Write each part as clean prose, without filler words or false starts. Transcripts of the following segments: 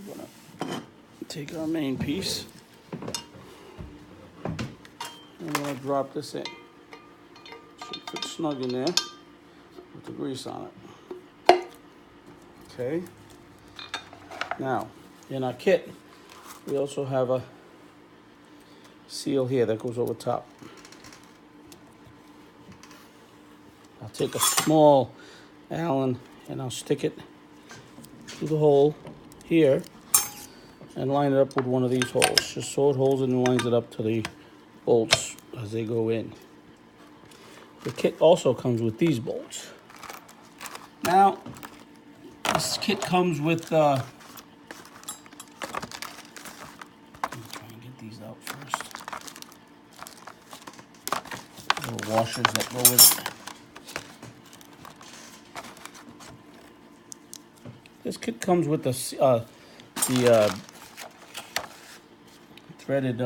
We're gonna take our main piece and I'm gonna drop this in. Should fit snug in there with the grease on it. Okay. Now, in our kit, we also have a seal here that goes over top. I'll take a small Allen and I'll stick it through the hole here and line it up with one of these holes. Just so it holds it and lines it up to the bolts as they go in. The kit also comes with these bolts. Now, this kit comes with let me try and get these out first. Little washers that go with it. This kit comes with the threaded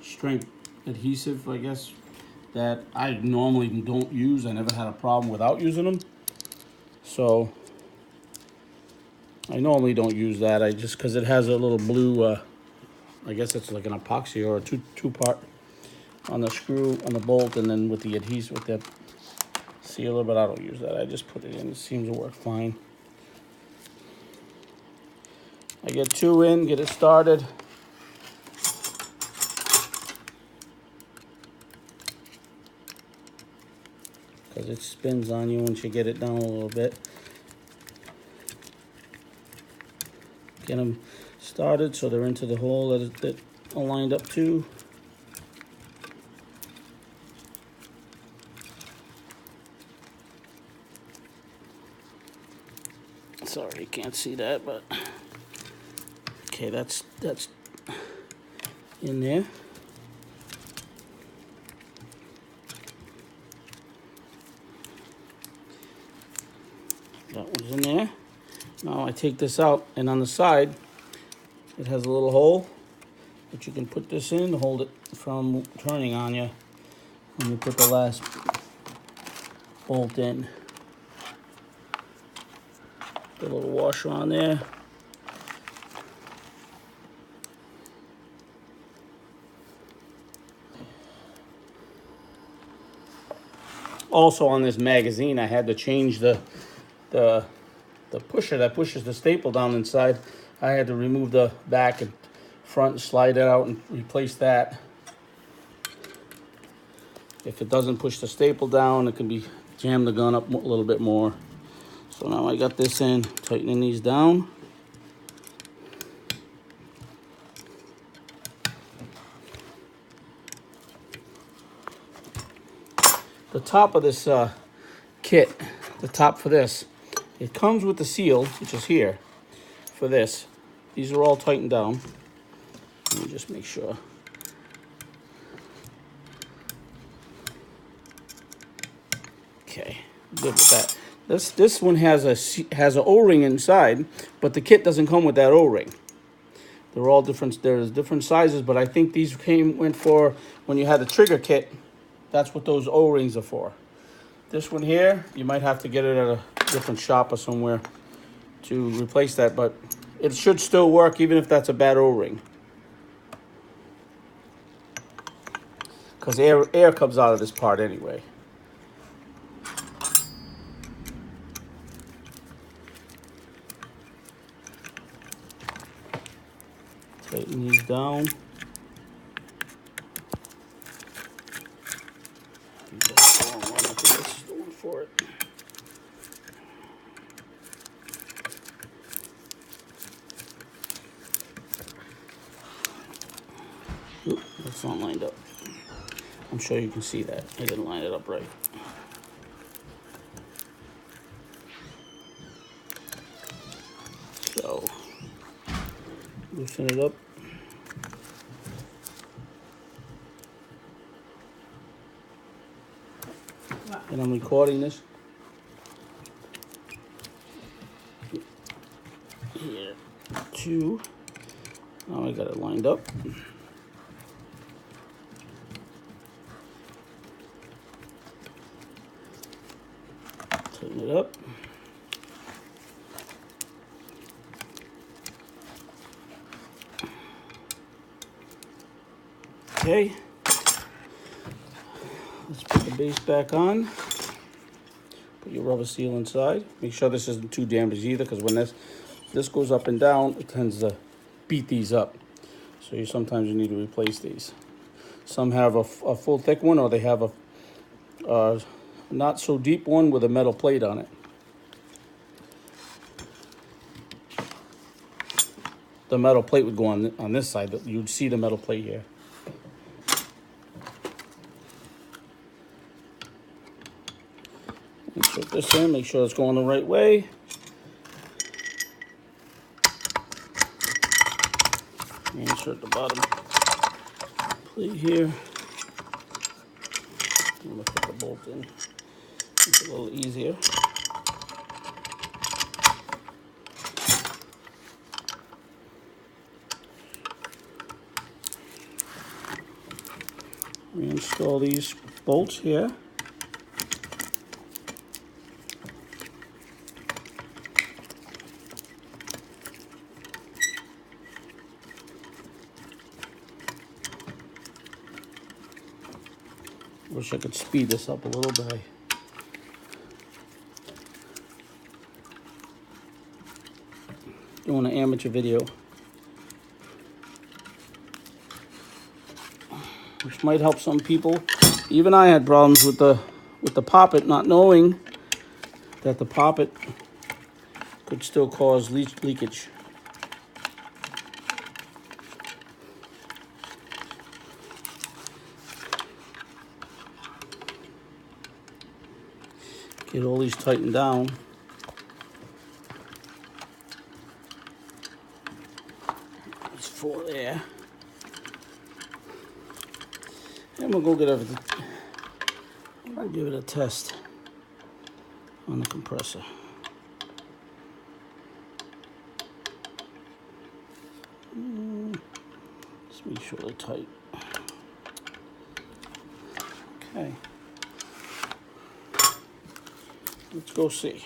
strength adhesive, I guess, that I normally don't use. I never had a problem without using them. So I normally don't use that. I just, because it has a little blue, I guess it's like an epoxy or a two-part on the screw, on the bolt, and then with the adhesive, with the sealer, but I don't use that. I just put it in. It seems to work fine. I get 2 in, get it started. Because it spins on you once you get it down a little bit. Get them started so they're into the hole that are lined up to. Sorry, you can't see that, but okay, that's in there. That one's in there. Now I take this out, and on the side, it has a little hole that you can put this in to hold it from turning on you when you put the last bolt in. Put a little washer on there. Also on this magazine, I had to change the pusher that pushes the staple down inside. I had to remove the back and front and slide it out and replace that. If it doesn't push the staple down, it can be jam the gun up a little bit more. So now I got this in, tightening these down. The top of this kit, the top for this, it comes with the seal, which is here, for this. These are all tightened down. Let me just make sure. Okay, good with that. This one has a O-ring inside, but the kit doesn't come with that O-ring. They're all different. There's different sizes, but I think these went for when you had the trigger kit. That's what those O-rings are for. This one here, you might have to get it at a different shop or somewhere to replace that, but it should still work even if that's a bad O-ring. Because air comes out of this part anyway. Tighten these down. That's the wrong one. I think this is the one for it. Oop, that's not lined up. I'm sure you can see that. I didn't line it up right. So, loosen it up. And I'm recording this. Here, 2. Now I got it lined up. Tighten it up. Okay. Let's put the base back on. Put your rubber seal inside. Make sure this isn't too damaged either, because when this goes up and down, it tends to beat these up. So sometimes you need to replace these. Some have a full thick one, or they have a not so deep one with a metal plate on it. The metal plate would go on this side. You'd see the metal plate here. Put this in, make sure it's going the right way. Insert the bottom plate here. I'm going to put the bolt in. It's a little easier. Reinstall these bolts here. Wish I could speed this up a little bit. Doing an amateur video, which might help some people. Even I had problems with the poppet, not knowing that the poppet could still cause leakage. Get all these tightened down. There's 4 there. And we'll go get everything. I'll give it a test on the compressor. Just make sure they're tight. Okay. Let's go see.